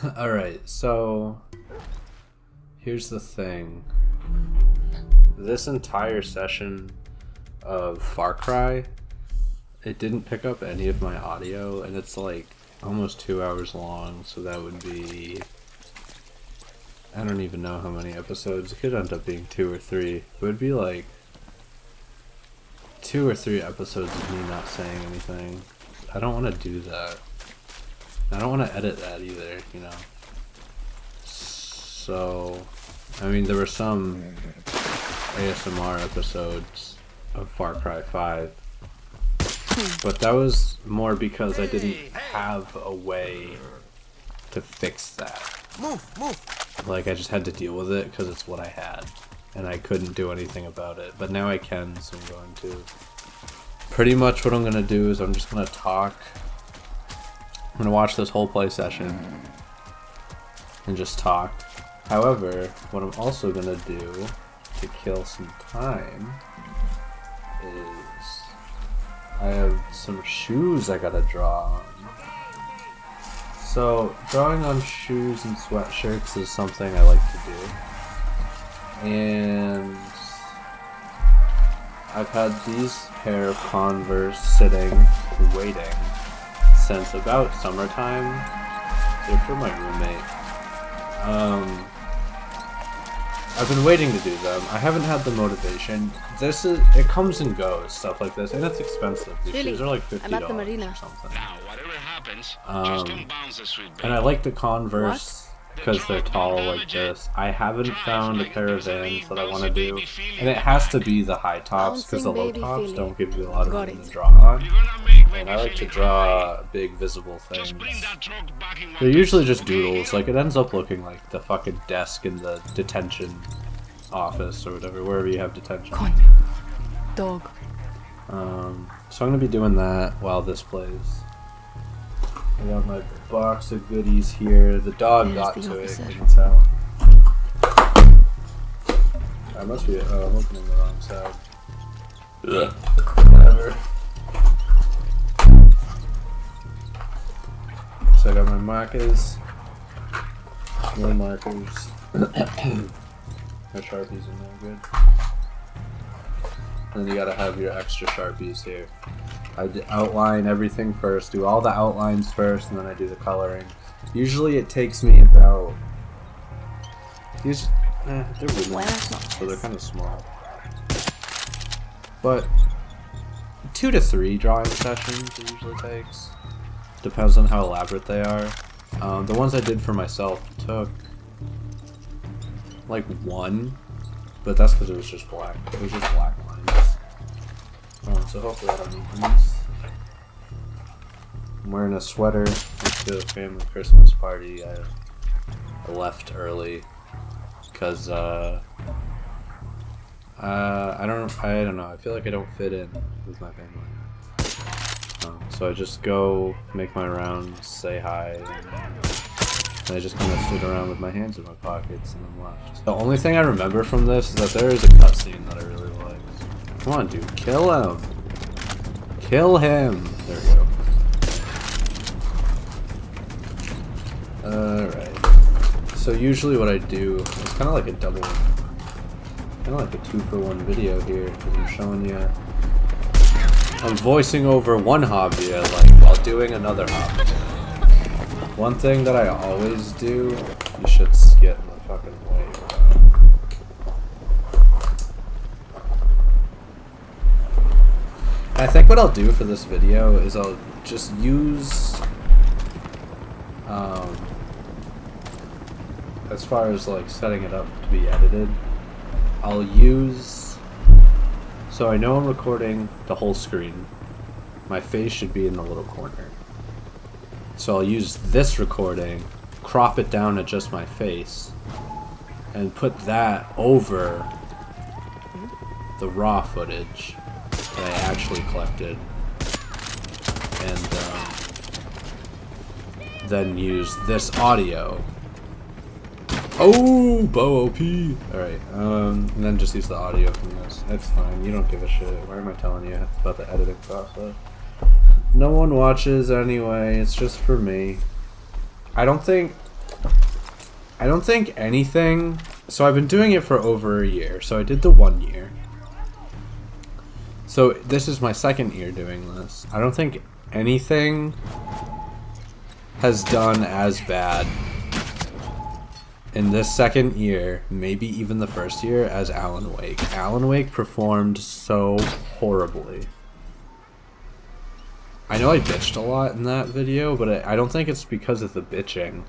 Alright, so here's the thing. This entire session of Far Cry, it didn't pick up any of my audio, and it's like almost 2 hours long, so that would be... I don't even know how many episodes. It could end up being 2 or 3. It would be like 2 or 3 episodes of me not saying anything. I don't want to do that. I don't want to edit that either, you know. So, I mean, there were some ASMR episodes of Far Cry 5, but that was more because I didn't have a way to fix that. Like, I just had to deal with it because it's what I had, and I couldn't do anything about it. But now I can, so I'm going to. Pretty much what I'm going to do is I'm just going to talk. I'm going to watch this whole play session and just talk. However, what I'm also going to do to kill some time is I have some shoes I gotta draw on. So, drawing on shoes and sweatshirts is something I like to do. And I've had these pair of Converse sitting, waiting, since about summertime. They're for my roommate. I've been waiting to do them. I haven't had the motivation. It comes and goes, stuff like this, and it's expensive. These shoes are like $50 or something. Now, whatever happens, just don't bounce the street, and I like the Converse because they're tall like this. I haven't found a pair of Vans that I want to do, and it has to be the high tops because the low tops don't give you a lot of room to draw on. And I like to draw big visible things. They're usually just doodles. Like, it ends up looking like the fucking desk in the detention office or whatever, wherever you have detention. Dog. So I'm gonna be doing that while this plays. I got my box of goodies here. The dog got to it, you can tell. I must be. Oh, I'm opening the wrong side. Ugh. Whatever. So I got my markers. No markers. No Sharpies are no good. And then you gotta have your extra Sharpies here. I outline everything first, do all the outlines first, and then I do the coloring. Usually it takes me about... they're really so they're kind of small. But 2 to 3 drawing sessions it usually takes. Depends on how elaborate they are. The ones I did for myself took like 1, but that's because it was just black. It was just black lines. So hopefully I don't need these. I'm wearing a sweater. Went to a family Christmas party. I left early because I don't know. I feel like I don't fit in with my family. So I just go make my rounds, say hi, and I just kind of sit around with my hands in my pockets and then left. The only thing I remember from this is that there is a cutscene that I really like. Come on, dude, kill him! Kill him! There we go. Alright. So usually what I do, it's kind of like a double, kind of like a 2-for-1 video here, because I'm showing you, I'm voicing over one hobby I like while doing another hobby. One thing that I always do, you should get in the fucking way, bro. I think what I'll do for this video is I'll just use, as far as like setting it up to be edited, I'll use, so I know I'm recording the whole screen. My face should be in the little corner. So I'll use this recording, crop it down to just my face, and put that over the raw footage that I actually collected, and then use this audio. Oh, Bo OP! Alright, and then just use the audio from this. That's fine, you don't give a shit. Why am I telling you about the editing process? No one watches anyway, it's just for me. I don't think I don't think anything... So I've been doing it for over a year. So I did the 1 year. So this is my second year doing this. I don't think anything has done as bad in this second year, maybe even the first year, as Alan Wake. Alan Wake performed so horribly. I know I bitched a lot in that video, but I don't think it's because of the bitching.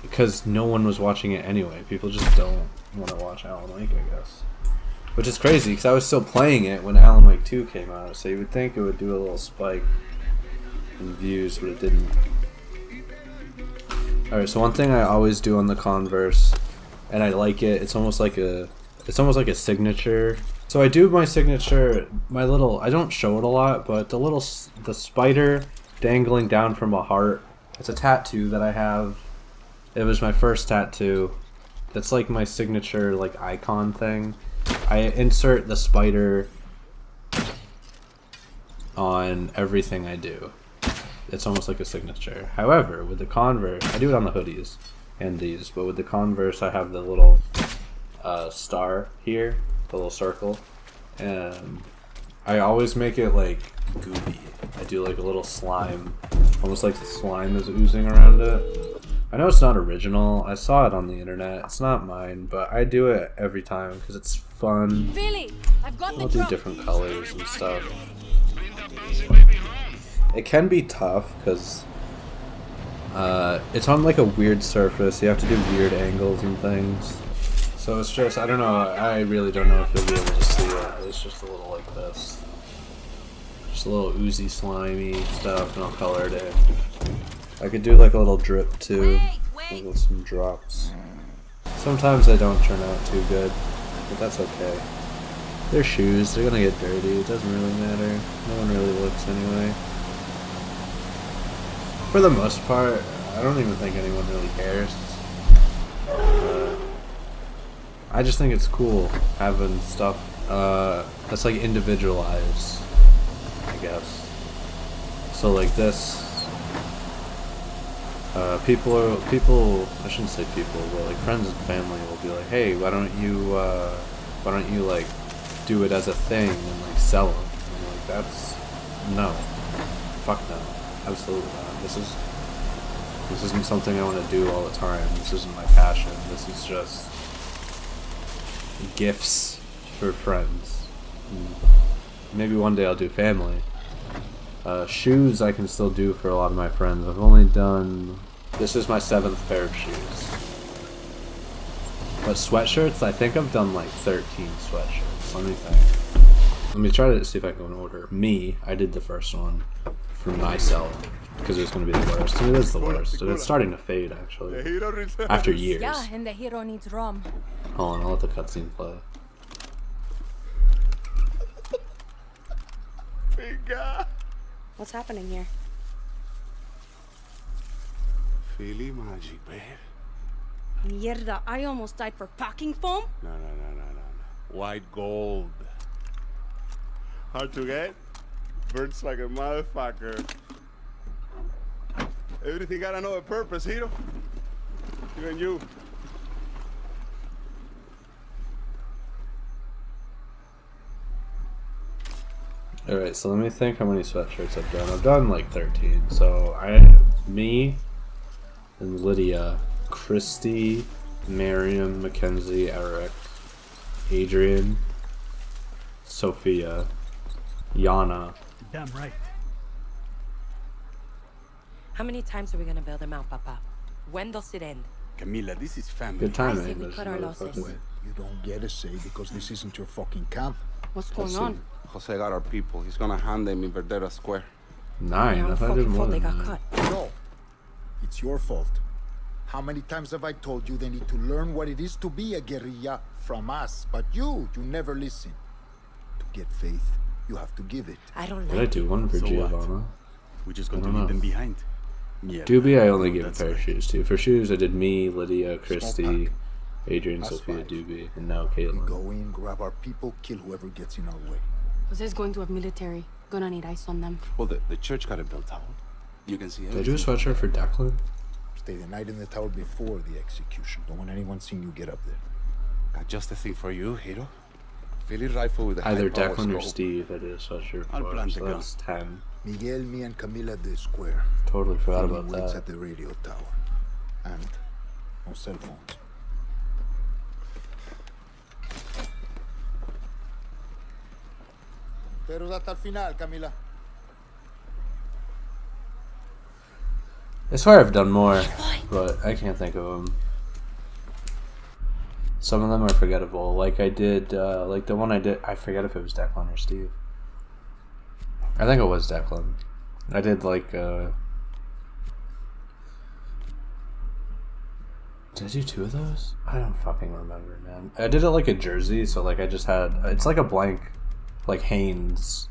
Because no one was watching it anyway. People just don't want to watch Alan Wake, I guess. Which is crazy, because I was still playing it when Alan Wake 2 came out, so you would think it would do a little spike in views, but it didn't. Alright, so one thing I always do on the Converse, and I like it, it's almost like a signature. So I do my signature, my little, I don't show it a lot, but the spider dangling down from a heart, it's a tattoo that I have. It was my first tattoo. It's like my signature, like, icon thing. I insert the spider on everything I do. It's almost like a signature. However, with the Converse, I do it on the hoodies and these, but with the Converse I have the little star here, the little circle, and I always make it like gooby. I do like a little slime, almost like the slime is oozing around it. I know it's not original, I saw it on the internet, it's not mine, but I do it every time because it's fun. Billy, I've got I'll the do drum. different colors and stuff. Bring that bouncy baby home. It can be tough because it's on like a weird surface. You have to do weird angles and things. So it's just, I don't know, I really don't know if you'll be able to see it. It's just a little like this. Just a little oozy, slimy stuff, and I'll color it in. I could do like a little drip too, like with some drops. Sometimes they don't turn out too good, but that's okay. They're shoes, they're gonna get dirty, it doesn't really matter. No one really looks anyway. For the most part, I don't even think anyone really cares. I just think it's cool having stuff that's like individualized, I guess. So like this, people, I shouldn't say people, but like friends and family will be like, hey, why don't you like do it as a thing and like sell them? And I'm like, that's, no, fuck no, absolutely not. This isn't something I want to do all the time. This isn't my passion. This is just gifts for friends. Maybe one day I'll do family. Shoes I can still do for a lot of my friends. I've only done... This is my 7th pair of shoes. But sweatshirts, I think I've done like 13 sweatshirts. Let me think. Let me try to see if I can go in order. Me, I did the first one for myself. Because it was going to be the worst. And it is the worst. And it's starting to fade, actually. After years. Yeah, and the hero needs rum. Hold on, I'll let the cutscene play. What's happening here? Feely magic, babe. Mierda, I almost died for packing foam. No. White gold. Hard to get? Burns like a motherfucker. Everything got another purpose, hero. Even you. Alright, so let me think how many sweatshirts I've done. I've done like 13. So me and Lydia, Christy, Miriam, Mackenzie, Eric, Adrian, Sophia, Yana. Damn right. How many times are we gonna bail them out, Papa? When does it end? Camila, this is family. Good timing. I say we this cut our losses. motherfucker. Well, you don't get a say because this isn't your fucking camp. What's going see. on? Jose got our people. He's gonna hand them in Verdera Square. 9. Yeah, I I'm thought I did fucking more fault they than got 9. cut. No, it's your fault. How many times have I told you they need to learn what it is to be a guerrilla from us? But you never listen. To get faith, you have to give it. I don't Did I like do it. one for So what? Giovanna? We're just I going to don't leave know. them behind. Yeah. Doobie I only gave a That's pair of right. shoes to. For shoes I did me, Lydia, Christy, pack. Adrian, That's Sophia, fine. Doobie, and now We Caitlin. go in, grab our people, kill whoever gets in our way. Jose's going to have military. Gonna need ice on them. Well, the church got it built out. You can see Did I do a sweatshirt for Declan? Stay the night in the tower before the execution. Don't want anyone seeing you get up there. Got just the thing for you, Hiro. Philly rifle with a Either high-power Declan or scope. Steve, it is such your I'll plan so to go. that's 10. Miguel, me, and Camila at the square. Totally forgot Philly about waits that. at the radio tower. And no cell phones. Pero hasta el final, Camila. I swear I've done more, but I can't think of them. Some of them are forgettable. Like I did, like the one I did, I forget if it was Declan or Steve. I think it was Declan. I did like, did I do 2 of those? I don't fucking remember, man. I did it like a jersey, so like I just had, it's like a blank, like Hanes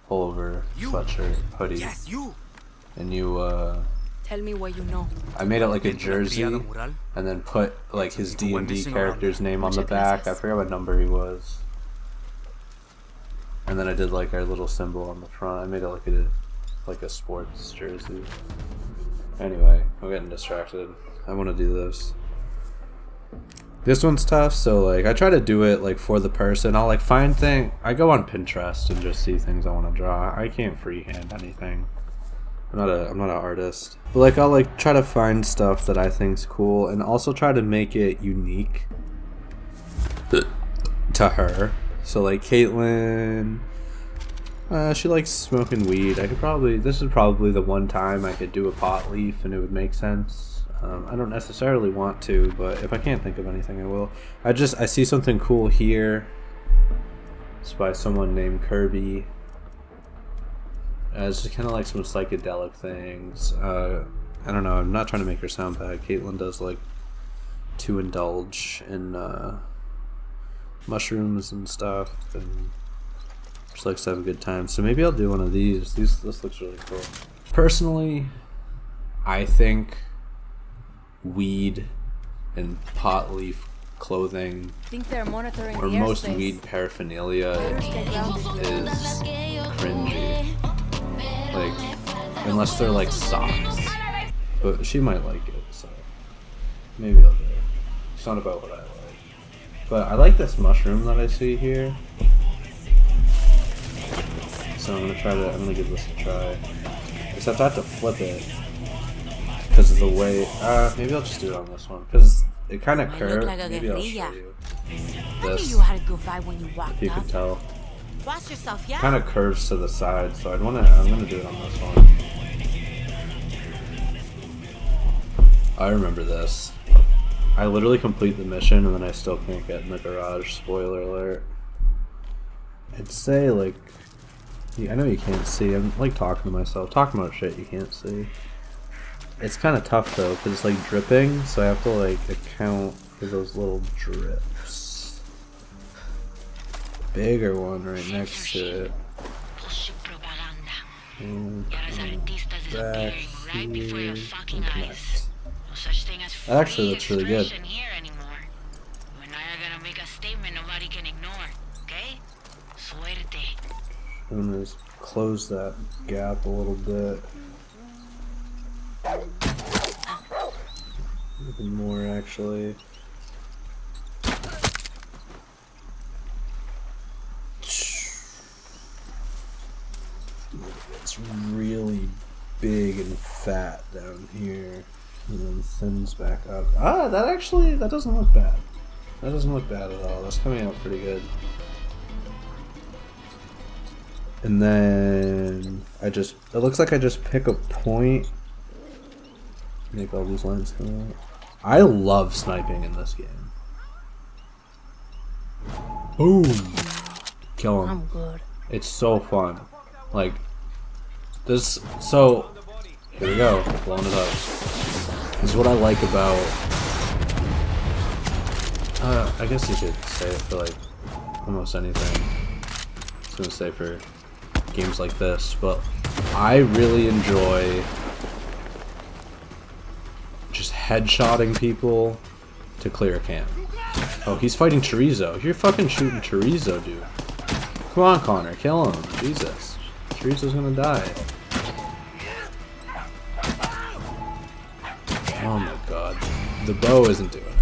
pullover, sweatshirt, hoodie. Yes, you. And you, Tell me what you know. I made it like a jersey, and then put like his D&D character's name on the back. I forgot what number he was. And then I did like our little symbol on the front. I made it like a sports jersey. Anyway, I'm getting distracted. I want to do this. This one's tough, so like I try to do it like for the person. I'll like find things. I go on Pinterest and just see things I want to draw. I can't freehand anything. I'm not an artist. But like I'll like try to find stuff that I think's cool and also try to make it unique to her. So like Caitlin, she likes smoking weed. This is probably the one time I could do a pot leaf and it would make sense. I don't necessarily want to, but if I can't think of anything, I will. I see something cool here. It's by someone named Kirby. It's just kind of like some psychedelic things. I don't know. I'm not trying to make her sound bad. Caitlin does like to indulge in mushrooms and stuff, and just likes to have a good time. So maybe I'll do one of these. This looks really cool. Personally, I think weed and pot leaf clothing, Think they're monitoring or the most airspace. weed paraphernalia, is cringy. Like, unless they're like socks. But she might like it, so maybe I'll do it. It's not about what I like. But I like this mushroom that I see here. So I'm gonna give this a try. Except I have to flip it because of the way. Maybe I'll just do it on this one because it kind of curves. like Maybe I'll guerrilla. show you. I knew This, you had a good vibe when you walked if you up. can tell, Watch yourself, yeah? kind of curves to the side. So I'm gonna do it on this one. I remember this. I literally complete the mission and then I still can't get in the garage. Spoiler alert. I'd say like, I know you can't see. I'm like talking to myself, talking about shit you can't see. It's kind of tough though because it's like dripping, so I have to like account for those little drips. Bigger one right next to it. And back here. That actually looks really good. I'm gonna just close that gap a little bit. Even more actually. It's really big and fat down here, and then thins back up. That doesn't look bad. That doesn't look bad at all. That's coming out pretty good. And then it looks like I just pick a point, make all these lines come out. I love sniping in this game. Boom! Kill him. I'm good. It's so fun. Like, this, so, here we go, blowing it up. This is what I like about, I guess you could say it for like, almost anything. I was gonna say for games like this, but I really enjoy just headshotting people to clear a camp. Oh, he's fighting Chorizo. You're fucking shooting Chorizo, dude. Come on, Connor, kill him. Jesus. Chorizo's gonna die. Oh the bow isn't doing it.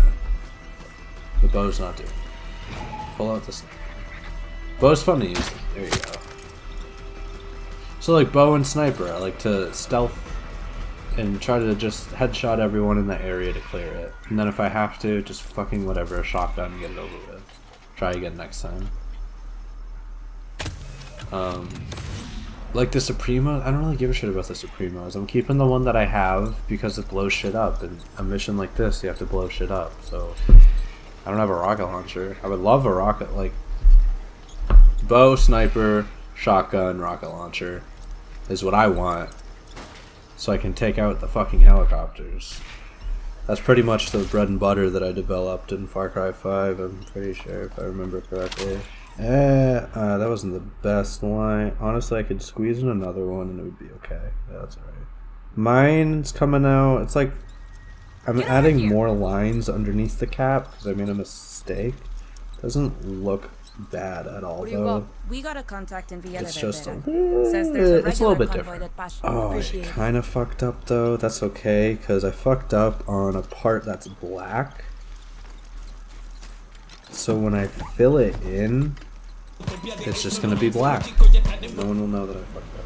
The bow's not doing it. Pull out this. Bow's fun to use. There you go. So like bow and sniper, I like to stealth and try to just headshot everyone in the area to clear it. And then if I have to, just fucking whatever, a shotgun and get it over with. Try again next time. Like the Suprema, I don't really give a shit about the Supremos. I'm keeping the one that I have because it blows shit up. And a mission like this, you have to blow shit up. So I don't have a rocket launcher. I would love a rocket, like bow, sniper, shotgun, rocket launcher is what I want. So I can take out the fucking helicopters. That's pretty much the bread and butter that I developed in Far Cry 5, I'm pretty sure, if I remember correctly. That wasn't the best line. Honestly, I could squeeze in another one and it would be okay. Yeah, that's alright. Mine's coming out. It's like I'm adding more lines underneath the cap because I made a mistake. Doesn't look bad at all, though. We got a contact in Villa. It's just Says there's it's a little bit different. Oh, I kind of fucked up though. That's okay because I fucked up on a part that's black. So when I fill it in, it's just gonna be black. No one will know that I fucked up.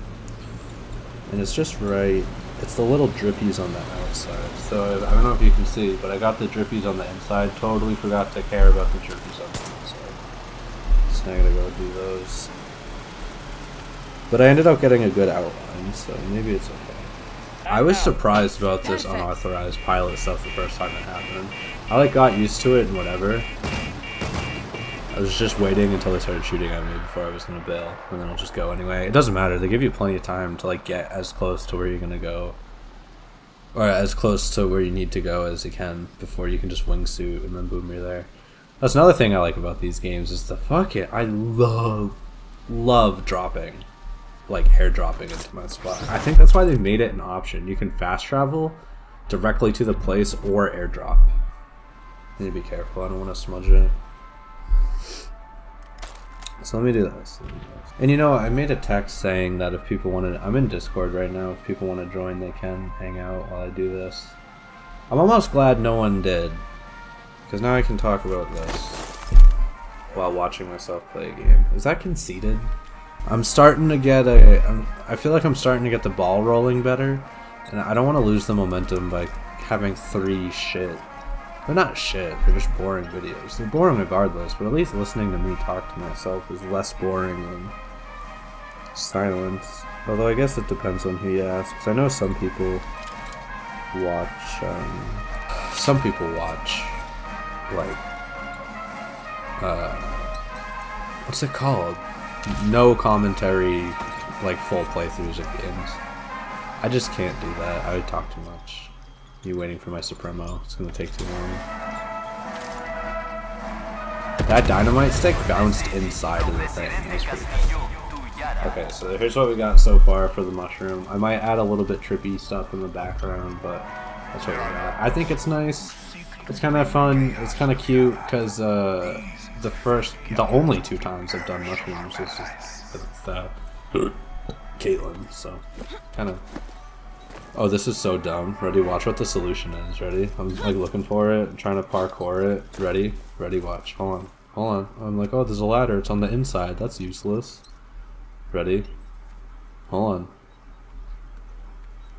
And it's just right. It's the little drippies on the outside. So I don't know if you can see, but I got the drippies on the inside. Totally forgot to care about the drippies on the outside. So I gotta go do those. But I ended up getting a good outline, so maybe it's okay. I was surprised about this unauthorized pilot stuff the first time it happened. I like got used to it and whatever. I was just waiting until they started shooting at me before I was gonna bail, and then I'll just go anyway. It doesn't matter. They give you plenty of time to like get as close to where you're gonna go, or as close to where you need to go as you can before you can just wingsuit and then boom, you're there. That's another thing I like about these games is the I love dropping, like airdropping into my spot. I think that's why they made it an option. You can fast travel directly to the place or airdrop. I need to be careful. I don't want to smudge it. So let me do this. And you know, I made a text saying that if people wanted, I'm in Discord right now, if people want to join they can hang out while I do this. I'm almost glad no one did, because now I can talk about this while watching myself play a game. Is that conceited? I'm starting to get I feel like I'm starting to get the ball rolling better, and I don't want to lose the momentum by having 3 shit. They're not shit, they're just boring videos. They're boring regardless, but at least listening to me talk to myself is less boring than silence. Although I guess it depends on who you ask, because I know some people watch, like, what's it called? No commentary, like full playthroughs of games. I just can't do that. I would talk too much. You waiting for my Supremo. It's gonna take too long. That dynamite stick bounced inside of the thing. That's pretty cool. Okay, so here's what we got so far for the mushroom. I might add a little bit trippy stuff in the background, but that's what we got. I think it's nice. It's kind of fun. It's kind of cute because the only 2 times I've done mushrooms is just with Caitlin. So kind of. Oh, this is so dumb. Ready? Watch what the solution is. Ready? I'm like looking for it, trying to parkour it. Ready? Ready? Watch. Hold on. I'm like, oh, there's a ladder. It's on the inside. That's useless. Ready? Hold on.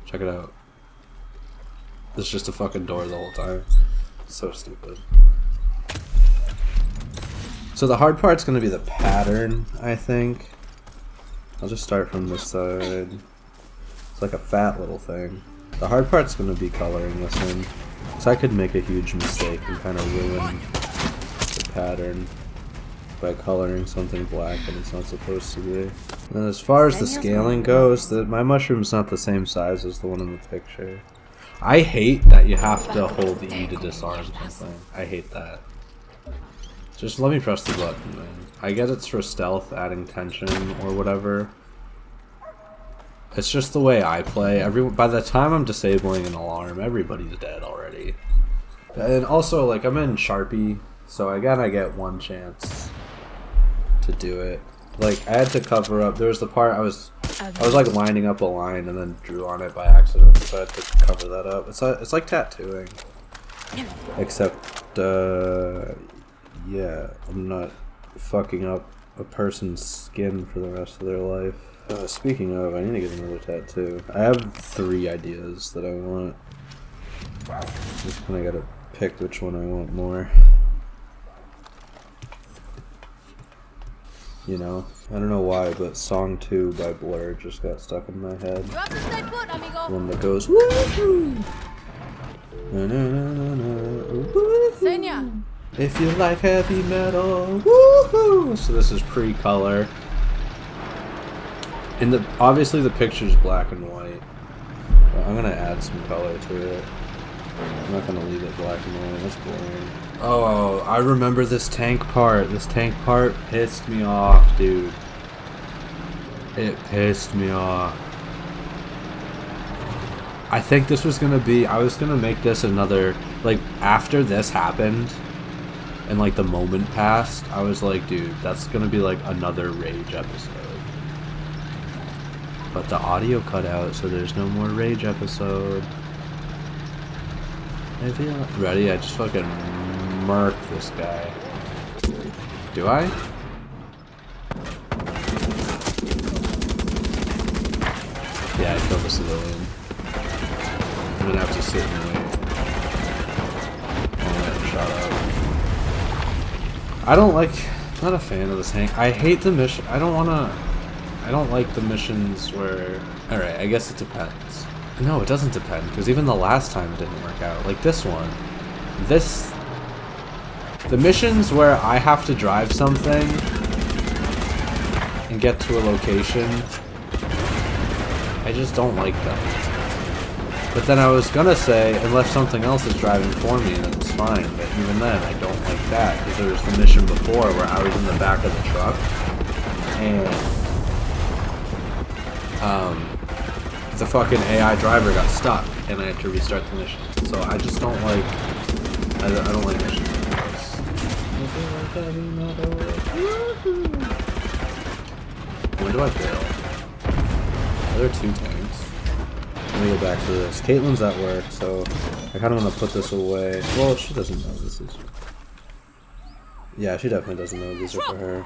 Check it out. It's just a fucking door the whole time. So stupid. So the hard part's gonna be the pattern, I think. I'll just start from this side. It's like a fat little thing. The hard part's gonna be coloring this in. So I could make a huge mistake and kind of ruin the pattern by coloring something black and it's not supposed to be. And as far as the scaling goes, my mushroom's not the same size as the one in the picture. I hate that you have to hold E to disarm something. I hate that. Just let me press the button, man. I get it's for stealth, adding tension or whatever. It's just the way I play. By the time I'm disabling an alarm, everybody's dead already. And also, like, I'm in Sharpie, so I gotta get 1 chance to do it. Like, I had to cover up. There was the part I was like lining up a line and then drew on it by accident, so I had to cover that up. It's like tattooing. Except, yeah, I'm not fucking up a person's skin for the rest of their life. Speaking of, I need to get another tattoo. I have 3 ideas that I want. Just kinda gotta pick which one I want more. You know, I don't know why, but Song 2 by Blur just got stuck in my head. You have to stay put, amigo. One that goes woo-hoo! Na, na, na, na, na, woo-hoo! Senya. If you like heavy metal, woohoo! So this is pre-color. And obviously the picture's black and white. But I'm gonna add some color to it. I'm not gonna leave it black and white, that's boring. Oh, I remember this tank part. This tank part pissed me off, dude. It pissed me off. I think this was gonna be, I was gonna make this another, like, after this happened, and like the moment passed, I was like, dude, that's gonna be like another Rage episode. But the audio cut out, so there's no more Rage episode. Ready? I just fucking murk this guy. Do I? Yeah, I killed a civilian. I'm gonna have to sit and wait. Oh, man, shot up. I don't like... Not a fan of this tank. I hate the mission. I don't like the missions where... Alright, I guess it depends. No, it doesn't depend, because even the last time it didn't work out. Like this one. The missions where I have to drive something and get to a location, I just don't like them. But then I was gonna say, unless something else is driving for me, then it's fine. But even then, I don't like that, because there was the mission before where I was in the back of the truck, and the fucking AI driver got stuck, and I had to restart the mission. So I just don't like, I don't like missions like this. When do I bail? Are there 2 tanks? Let me go back to this. Caitlin's at work, so I kind of want to put this away. Well, she doesn't know this is... Yeah, she definitely doesn't know these are for her.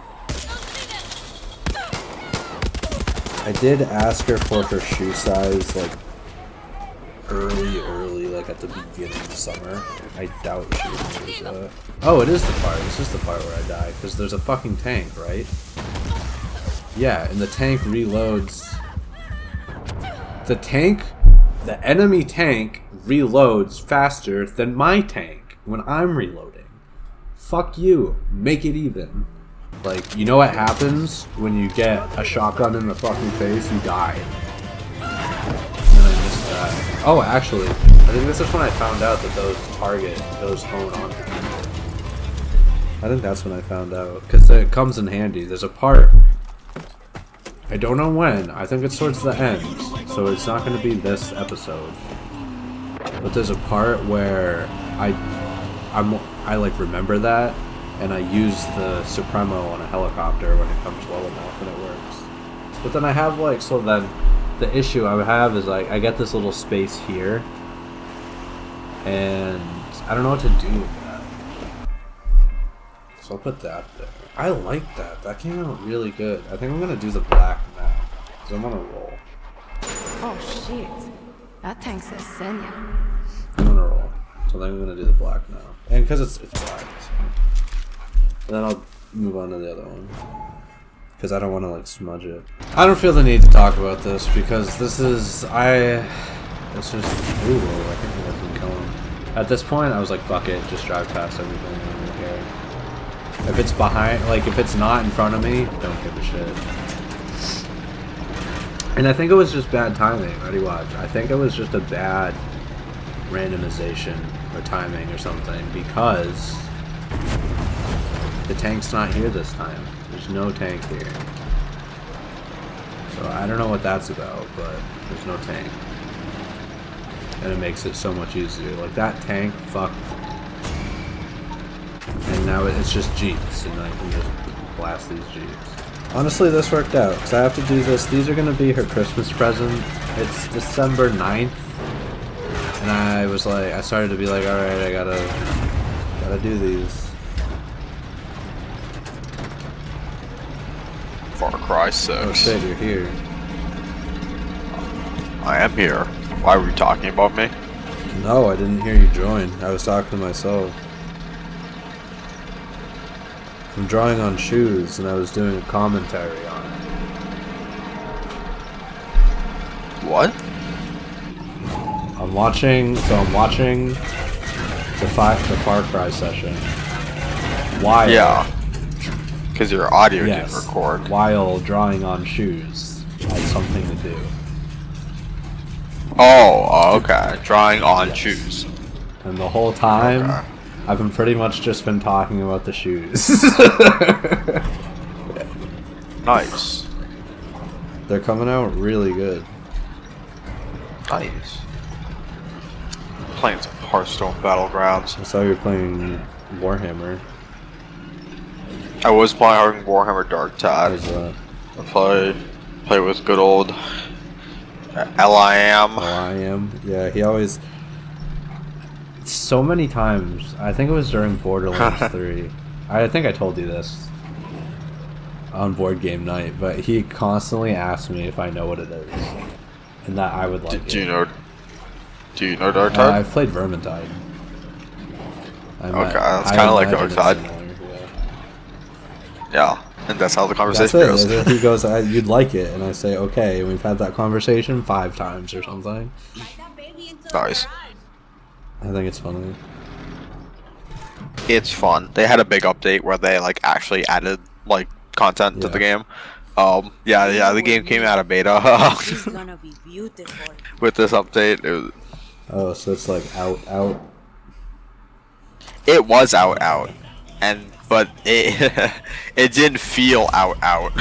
I did ask her for her shoe size, like, early, like at the beginning of summer. I doubt she would use that. Oh, it is the part. This is the part where I die, because there's a fucking tank, right? Yeah, and the tank reloads. The enemy tank reloads faster than my tank when I'm reloading. Fuck you. Make it even. Like, you know what happens when you get a shotgun in the fucking face? You die. And then I missed that. Oh, actually, I think this is when I found out that those hone on me. I think that's when I found out, because it comes in handy. There's a part, I don't know when, I think it's towards the end, so it's not going to be this episode. But there's a part where I like remember that, and I use the Supremo on a helicopter when it comes low enough, and it works. But then I have like, so then the issue I would have is like, I get this little space here, and I don't know what to do with that. So I'll put that there. I like that. That came out really good. I think I'm gonna do the black now, because I'm on a roll. Oh shit. That tank says Senya. I'm on a roll. So then I'm gonna do the black now. And because it's black. So. And then I'll move on to the other one. Because I don't want to like smudge it. I don't feel the need to talk about this because this is, it's just, ooh, I think I can kill him. At this point, I was like, fuck it, just drive past everything, I don't really care. If it's behind, like if it's not in front of me, don't give a shit. And I think it was just bad timing, ready watch. I think it was just a bad randomization or timing or something because the tank's not here this time. There's no tank here. So I don't know what that's about, but there's no tank. And it makes it so much easier. Like that tank, fuck. And now it's just Jeeps, and I can just blast these Jeeps. Honestly, this worked out, because I have to do this. These are going to be her Christmas present. It's December 9th, And I was like, I started to be like, all right, I gotta do these. Far Cry 6. Oh shit, you're here. I am here. Why were you talking about me? No, I didn't hear you join. I was talking to myself. I'm drawing on shoes, and I was doing a commentary on it. What? I'm watching the Far Cry session. While Yeah. Because your audio yes, didn't record. while drawing on shoes. I had something to do. Oh, okay. Drawing on shoes. And the whole time, Okay. I've been pretty much just been talking about the shoes. Nice. They're coming out really good. Nice. Playing some Hearthstone Battlegrounds. I saw you were playing Warhammer. I was playing Warhammer Dark Tide. How's that? I play with good old LIM. Oh, I am. Yeah, he always. So many times. I think it was during Borderlands 3. I think I told you this on board game night, but he constantly asked me if I know what it is, and that I would like it. Do you know Dark Tide? I've played Vermintide. Okay, that's kind of like Dark Tide. Yeah, and that's how the conversation That's it. goes. He goes, "You'd like it," and I say, "Okay." And we've had that conversation 5 times or something. Nice. I think it's funny. It's fun. They had a big update where they like actually added like content to the game. Yeah, the game came out of beta It's gonna be beautiful. with this update. Oh, so it's like out. It was out, and but it it didn't feel out.